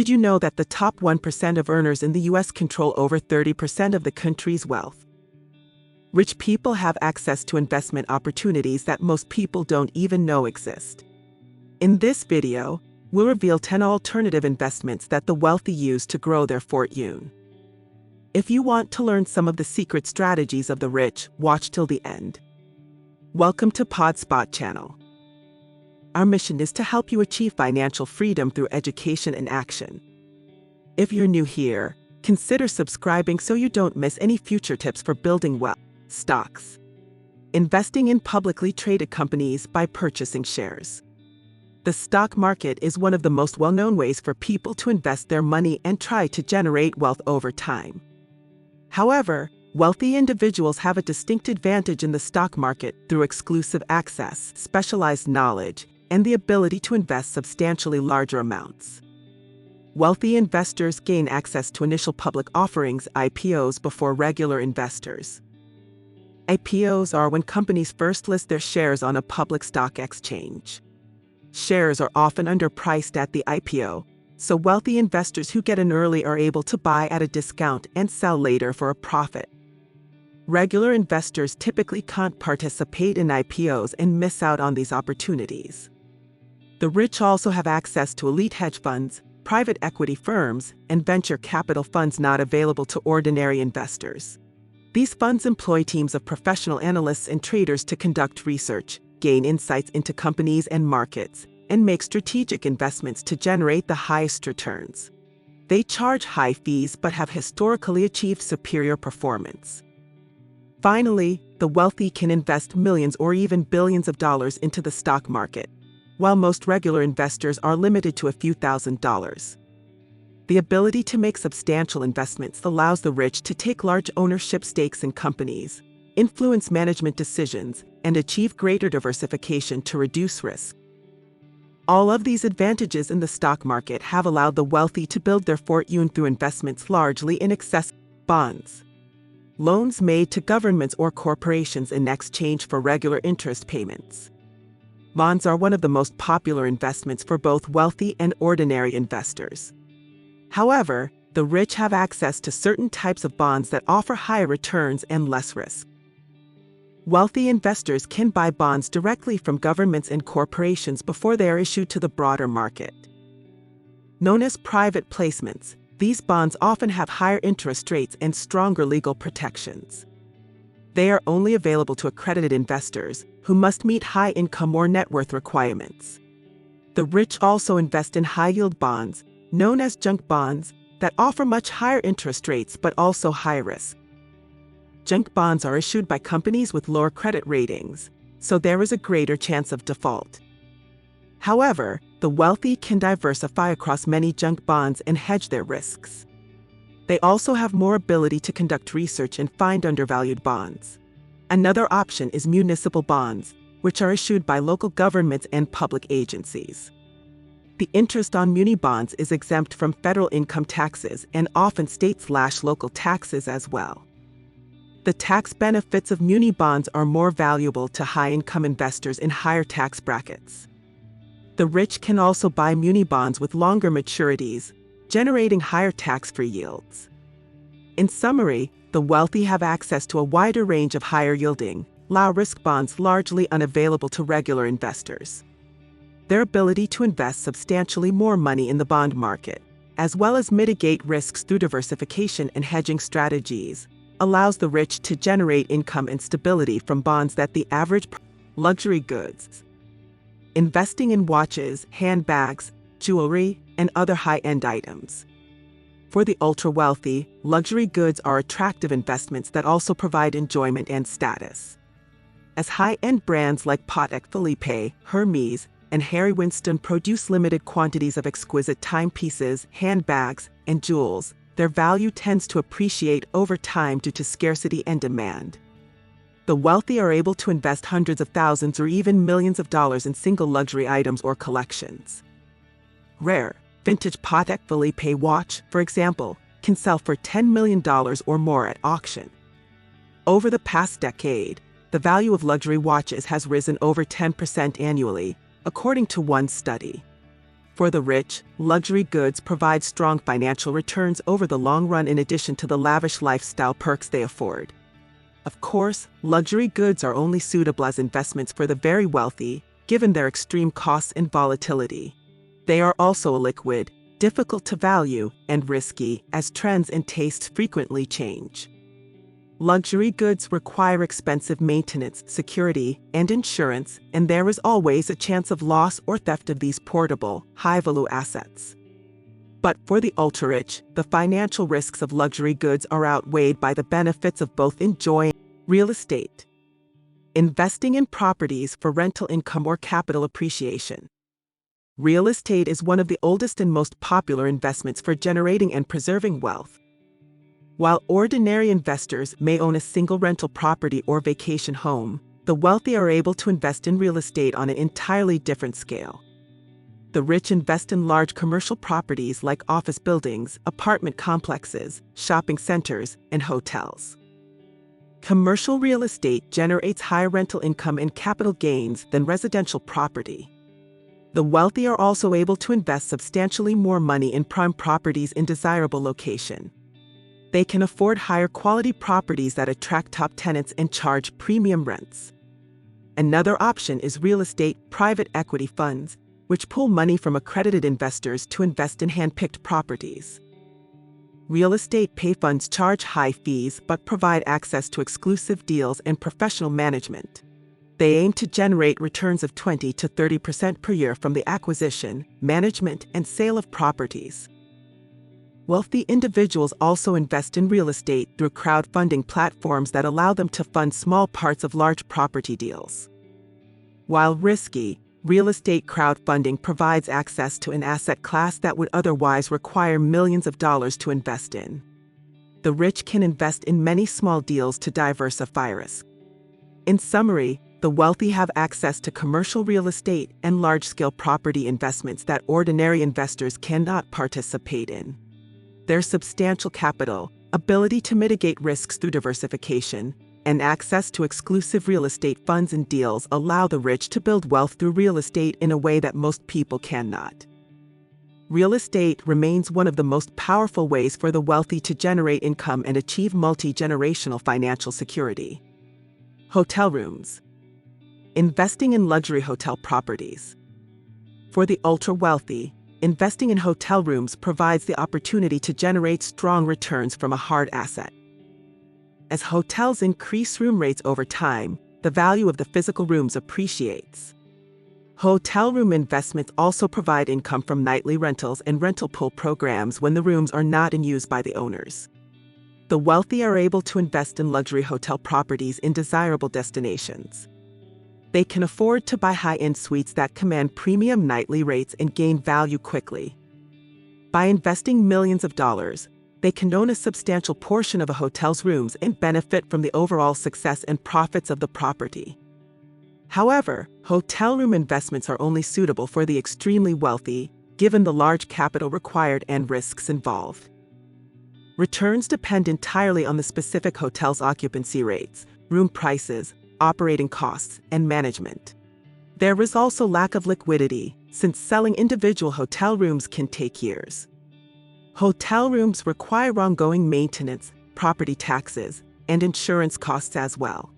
Did you know that the top 1% of earners in the US control over 30% of the country's wealth? Rich people have access to investment opportunities that most people don't even know exist. In this video, we'll reveal 10 alternative investments that the wealthy use to grow their fortune. If you want to learn some of the secret strategies of the rich, watch till the end. Welcome to PodSpot channel. Our mission is to help you achieve financial freedom through education and action. If you're new here, consider subscribing so you don't miss any future tips for building wealth. Stocks. Investing in publicly traded companies by purchasing shares. The stock market is one of the most well-known ways for people to invest their money and try to generate wealth over time. However, wealthy individuals have a distinct advantage in the stock market through exclusive access, specialized knowledge, and the ability to invest substantially larger amounts. Wealthy investors gain access to initial public offerings (IPOs) before regular investors. IPOs are when companies first list their shares on a public stock exchange. Shares are often underpriced at the IPO, so wealthy investors who get in early are able to buy at a discount and sell later for a profit. Regular investors typically can't participate in IPOs and miss out on these opportunities. The rich also have access to elite hedge funds, private equity firms, and venture capital funds not available to ordinary investors. These funds employ teams of professional analysts and traders to conduct research, gain insights into companies and markets, and make strategic investments to generate the highest returns. They charge high fees but have historically achieved superior performance. Finally, the wealthy can invest millions or even billions of dollars into the stock market, while most regular investors are limited to a few $1,000s. The ability to make substantial investments allows the rich to take large ownership stakes in companies, influence management decisions, and achieve greater diversification to reduce risk. All of these advantages in the stock market have allowed the wealthy to build their fortune through investments largely in excess bonds. Loans made to governments or corporations in exchange for regular interest payments. Bonds are one of the most popular investments for both wealthy and ordinary investors. However, the rich have access to certain types of bonds that offer higher returns and less risk. Wealthy investors can buy bonds directly from governments and corporations before they are issued to the broader market. Known as private placements, these bonds often have higher interest rates and stronger legal protections. They are only available to accredited investors, who must meet high income or net worth requirements. The rich also invest in high-yield bonds, known as junk bonds, that offer much higher interest rates but also high risk. Junk bonds are issued by companies with lower credit ratings, so there is a greater chance of default. However, the wealthy can diversify across many junk bonds and hedge their risks. They also have more ability to conduct research and find undervalued bonds. Another option is municipal bonds, which are issued by local governments and public agencies. The interest on muni bonds is exempt from federal income taxes and often state/local taxes as well. The tax benefits of muni bonds are more valuable to high-income investors in higher tax brackets. The rich can also buy muni bonds with longer maturities, generating higher tax-free yields. In summary, the wealthy have access to a wider range of higher-yielding, low-risk bonds largely unavailable to regular investors. Their ability to invest substantially more money in the bond market, as well as mitigate risks through diversification and hedging strategies, allows the rich to generate income and stability from bonds that the average luxury goods. Investing in watches, handbags, jewelry, and other high-end items. For the ultra-wealthy, luxury goods are attractive investments that also provide enjoyment and status. As high-end brands like Patek Philippe, Hermes, and Harry Winston produce limited quantities of exquisite timepieces, handbags, and jewels, their value tends to appreciate over time due to scarcity and demand. The wealthy are able to invest hundreds of thousands or even millions of dollars in single luxury items or collections. Rare, vintage Patek Philippe watch, for example, can sell for $10 million or more at auction. Over the past decade, the value of luxury watches has risen over 10% annually, according to one study. For the rich, luxury goods provide strong financial returns over the long run in addition to the lavish lifestyle perks they afford. Of course, luxury goods are only suitable as investments for the very wealthy, given their extreme costs and volatility. They are also illiquid, difficult to value, and risky, as trends and tastes frequently change. Luxury goods require expensive maintenance, security, and insurance, and there is always a chance of loss or theft of these portable, high-value assets. But for the ultra-rich, the financial risks of luxury goods are outweighed by the benefits of both enjoying real estate, investing in properties for rental income or capital appreciation. Real estate is one of the oldest and most popular investments for generating and preserving wealth. While ordinary investors may own a single rental property or vacation home, the wealthy are able to invest in real estate on an entirely different scale. The rich invest in large commercial properties like office buildings, apartment complexes, shopping centers, and hotels. Commercial real estate generates higher rental income and capital gains than residential property. The wealthy are also able to invest substantially more money in prime properties in desirable locations. They can afford higher quality properties that attract top tenants and charge premium rents. Another option is real estate private equity funds, which pool money from accredited investors to invest in hand-picked properties. Real estate pay funds charge high fees but provide access to exclusive deals and professional management. They aim to generate returns of 20 to 30% per year from the acquisition, management, and sale of properties. Wealthy individuals also invest in real estate through crowdfunding platforms that allow them to fund small parts of large property deals. While risky, real estate crowdfunding provides access to an asset class that would otherwise require millions of dollars to invest in. The rich can invest in many small deals to diversify risk. In summary, the wealthy have access to commercial real estate and large-scale property investments that ordinary investors cannot participate in. Their substantial capital, ability to mitigate risks through diversification, and access to exclusive real estate funds and deals allow the rich to build wealth through real estate in a way that most people cannot. Real estate remains one of the most powerful ways for the wealthy to generate income and achieve multi-generational financial security. Hotel rooms. Investing in luxury hotel properties. For the ultra-wealthy, investing in hotel rooms provides the opportunity to generate strong returns from a hard asset. As hotels increase room rates over time, the value of the physical rooms appreciates. Hotel room investments also provide income from nightly rentals and rental pool programs when the rooms are not in use by the owners. The wealthy are able to invest in luxury hotel properties in desirable destinations. They can afford to buy high-end suites that command premium nightly rates and gain value quickly. By investing millions of dollars, they can own a substantial portion of a hotel's rooms and benefit from the overall success and profits of the property. However, hotel room investments are only suitable for the extremely wealthy, given the large capital required and risks involved. Returns depend entirely on the specific hotel's occupancy rates, room prices, operating costs, and management. There is also lack of liquidity, since selling individual hotel rooms can take years. Hotel rooms require ongoing maintenance, property taxes, and insurance costs as well.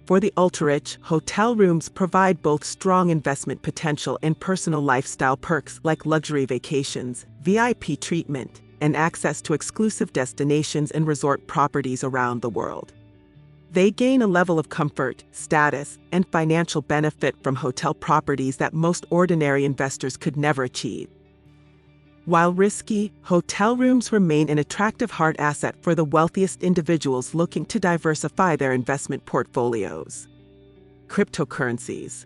For the ultra-rich, hotel rooms provide both strong investment potential and personal lifestyle perks like luxury vacations, VIP treatment, and access to exclusive destinations and resort properties around the world. They gain a level of comfort, status, and financial benefit from hotel properties that most ordinary investors could never achieve. While risky, hotel rooms remain an attractive hard asset for the wealthiest individuals looking to diversify their investment portfolios. Cryptocurrencies.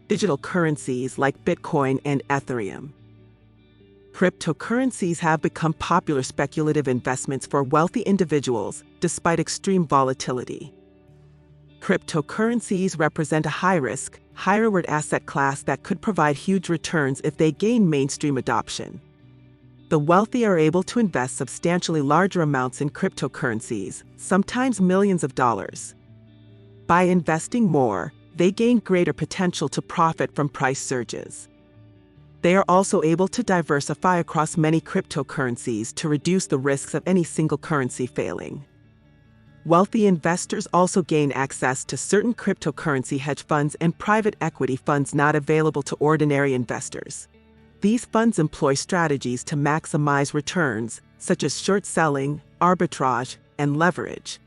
Digital currencies like Bitcoin and Ethereum. Cryptocurrencies have become popular speculative investments for wealthy individuals, despite extreme volatility. Cryptocurrencies represent a high-risk, high-reward asset class that could provide huge returns if they gain mainstream adoption. The wealthy are able to invest substantially larger amounts in cryptocurrencies, sometimes millions of dollars. By investing more, they gain greater potential to profit from price surges. They are also able to diversify across many cryptocurrencies to reduce the risks of any single currency failing. Wealthy investors also gain access to certain cryptocurrency hedge funds and private equity funds not available to ordinary investors. These funds employ strategies to maximize returns, such as short selling, arbitrage, and leverage.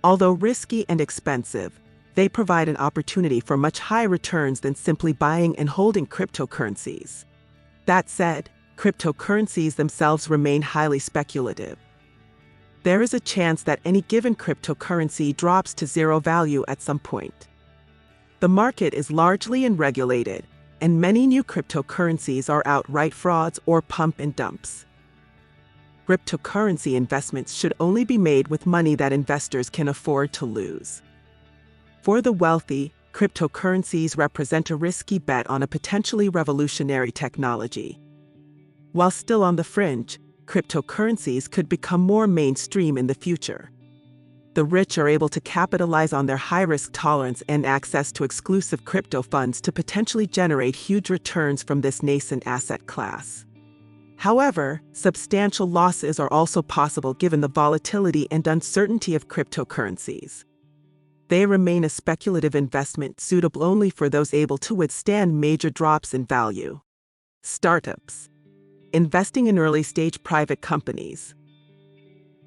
Although risky and expensive, they provide an opportunity for much higher returns than simply buying and holding cryptocurrencies. That said, cryptocurrencies themselves remain highly speculative. There is a chance that any given cryptocurrency drops to zero value at some point. The market is largely unregulated, and many new cryptocurrencies are outright frauds or pump and dumps. Cryptocurrency investments should only be made with money that investors can afford to lose. For the wealthy, cryptocurrencies represent a risky bet on a potentially revolutionary technology. While still on the fringe, cryptocurrencies could become more mainstream in the future. The rich are able to capitalize on their high-risk tolerance and access to exclusive crypto funds to potentially generate huge returns from this nascent asset class. However, substantial losses are also possible given the volatility and uncertainty of cryptocurrencies. They remain a speculative investment suitable only for those able to withstand major drops in value. Startups. Investing in early-stage private companies.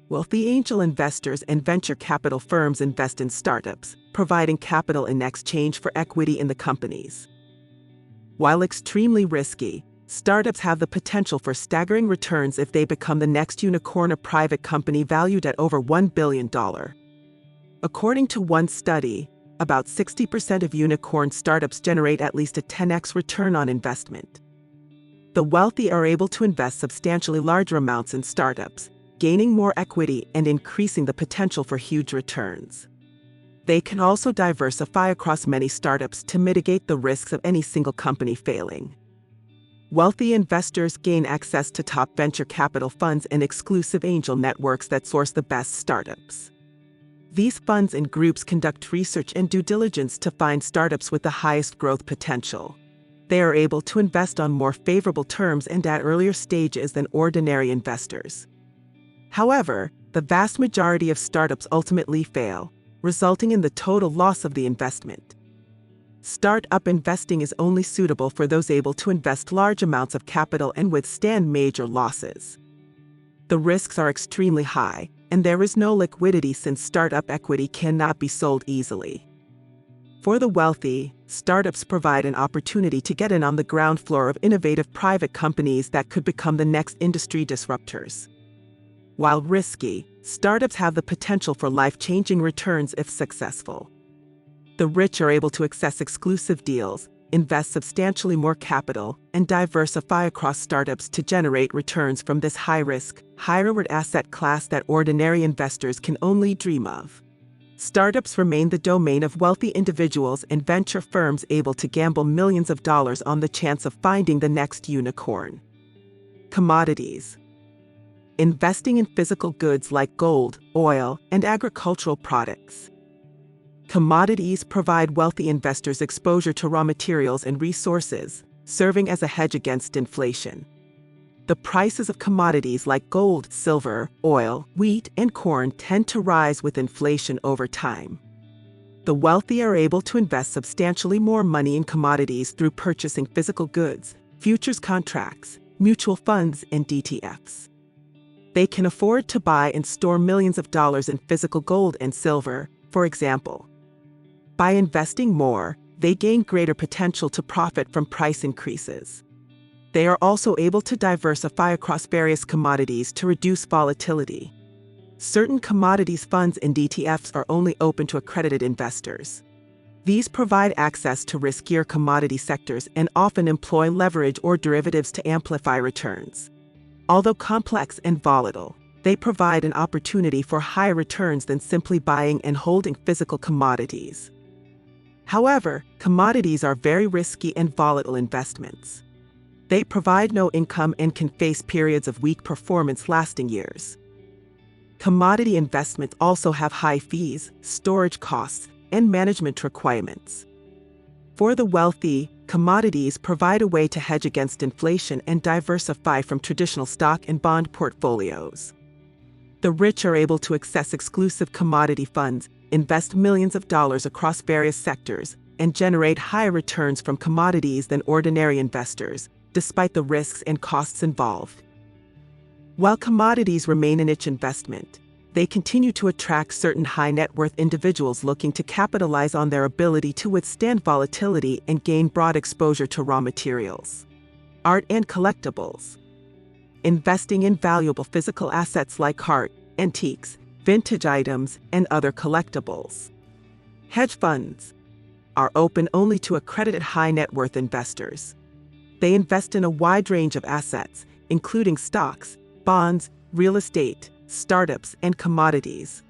Wealthy angel investors and venture capital firms invest in startups, providing capital in exchange for equity in the companies. While extremely risky, startups have the potential for staggering returns if they become the next unicorn, a private company valued at over $1 billion. According to one study, about 60% of unicorn startups generate at least a 10x return on investment. The wealthy are able to invest substantially larger amounts in startups, gaining more equity and increasing the potential for huge returns. They can also diversify across many startups to mitigate the risks of any single company failing. Wealthy investors gain access to top venture capital funds and exclusive angel networks that source the best startups. These funds and groups conduct research and due diligence to find startups with the highest growth potential. They are able to invest on more favorable terms and at earlier stages than ordinary investors. However, the vast majority of startups ultimately fail, resulting in the total loss of the investment. Startup investing is only suitable for those able to invest large amounts of capital and withstand major losses. The risks are extremely high, and there is no liquidity since startup equity cannot be sold easily. For the wealthy, startups provide an opportunity to get in on the ground floor of innovative private companies that could become the next industry disruptors. While risky, startups have the potential for life-changing returns if successful. The rich are able to access exclusive deals, invest substantially more capital, and diversify across startups to generate returns from this high-risk, high-reward asset class that ordinary investors can only dream of. Startups remain the domain of wealthy individuals and venture firms able to gamble millions of dollars on the chance of finding the next unicorn. Commodities. Investing in physical goods like gold, oil, and agricultural products. Commodities provide wealthy investors exposure to raw materials and resources, serving as a hedge against inflation. The prices of commodities like gold, silver, oil, wheat, and corn tend to rise with inflation over time. The wealthy are able to invest substantially more money in commodities through purchasing physical goods, futures contracts, mutual funds, and ETFs. They can afford to buy and store millions of dollars in physical gold and silver, for example. By investing more, they gain greater potential to profit from price increases. They are also able to diversify across various commodities to reduce volatility. Certain commodities funds and ETFs are only open to accredited investors. These provide access to riskier commodity sectors and often employ leverage or derivatives to amplify returns. Although complex and volatile, they provide an opportunity for higher returns than simply buying and holding physical commodities. However, commodities are very risky and volatile investments. They provide no income and can face periods of weak performance lasting years. Commodity investments also have high fees, storage costs, and management requirements. For the wealthy, Commodities provide a way to hedge against inflation and diversify from traditional stock and bond portfolios. The rich are able to access exclusive commodity funds, invest millions of dollars across various sectors, and generate higher returns from commodities than ordinary investors, despite the risks and costs involved. While commodities remain a niche investment, they continue to attract certain high-net-worth individuals looking to capitalize on their ability to withstand volatility and gain broad exposure to raw materials. Art and collectibles. Investing in valuable physical assets like art, antiques, vintage items, and other collectibles. Hedge funds are open only to accredited high-net-worth investors. They invest in a wide range of assets, including stocks, bonds, real estate, startups, and commodities.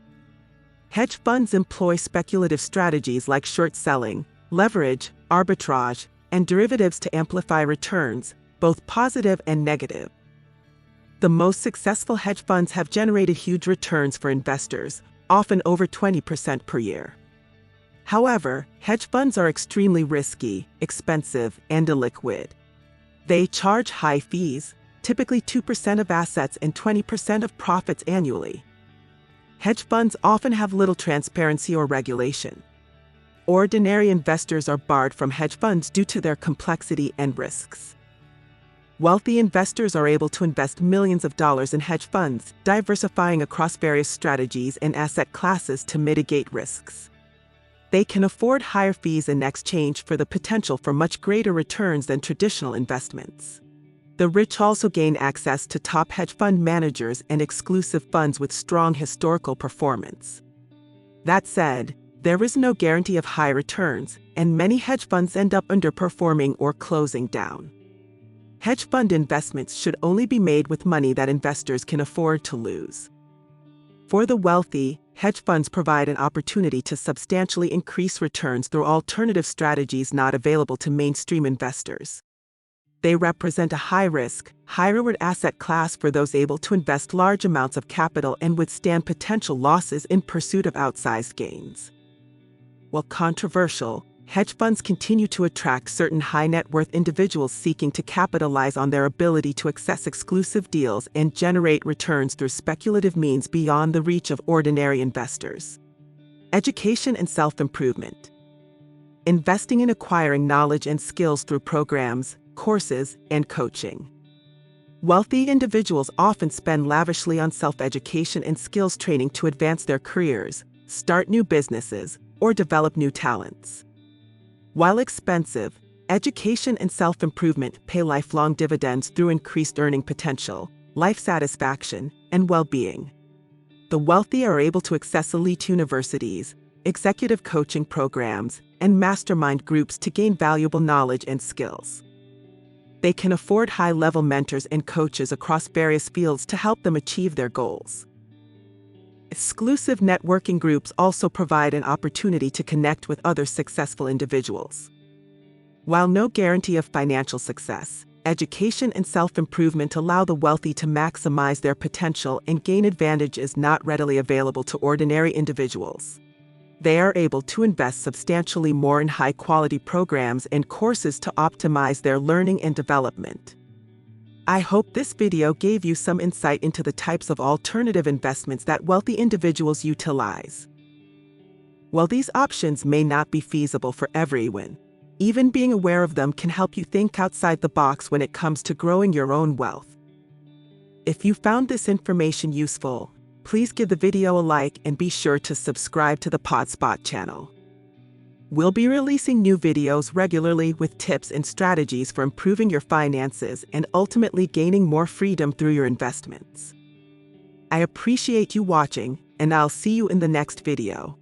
Hedge funds employ speculative strategies like short selling, leverage, arbitrage, and derivatives to amplify returns, both positive and negative. The most successful hedge funds have generated huge returns for investors, often over 20% per year. However, hedge funds are extremely risky, expensive, and illiquid. They charge high fees, typically 2% of assets and 20% of profits annually. Hedge funds often have little transparency or regulation. Ordinary investors are barred from hedge funds due to their complexity and risks. Wealthy investors are able to invest millions of dollars in hedge funds, diversifying across various strategies and asset classes to mitigate risks. They can afford higher fees in exchange for the potential for much greater returns than traditional investments. The rich also gain access to top hedge fund managers and exclusive funds with strong historical performance. That said, there is no guarantee of high returns, and many hedge funds end up underperforming or closing down. Hedge fund investments should only be made with money that investors can afford to lose. For the wealthy, hedge funds provide an opportunity to substantially increase returns through alternative strategies not available to mainstream investors. They represent a high-risk, high-reward asset class for those able to invest large amounts of capital and withstand potential losses in pursuit of outsized gains. While controversial, hedge funds continue to attract certain high-net-worth individuals seeking to capitalize on their ability to access exclusive deals and generate returns through speculative means beyond the reach of ordinary investors. Education and self-improvement. Investing in acquiring knowledge and skills through programs, courses, and coaching. Wealthy individuals often spend lavishly on self-education and skills training to advance their careers, start new businesses, or develop new talents. While expensive, education and self-improvement pay lifelong dividends through increased earning potential, life satisfaction, and well-being. The wealthy are able to access elite universities, executive coaching programs, and mastermind groups to gain valuable knowledge and skills. They can afford high-level mentors and coaches across various fields to help them achieve their goals. Exclusive networking groups also provide an opportunity to connect with other successful individuals. While no guarantee of financial success, education and self-improvement allow the wealthy to maximize their potential and gain advantages not readily available to ordinary individuals. They are able to invest substantially more in high-quality programs and courses to optimize their learning and development. I hope this video gave you some insight into the types of alternative investments that wealthy individuals utilize. While these options may not be feasible for everyone, even being aware of them can help you think outside the box when it comes to growing your own wealth. If you found this information useful, please give the video a like and be sure to subscribe to the PodSpot channel. We'll be releasing new videos regularly with tips and strategies for improving your finances and ultimately gaining more freedom through your investments. I appreciate you watching, and I'll see you in the next video.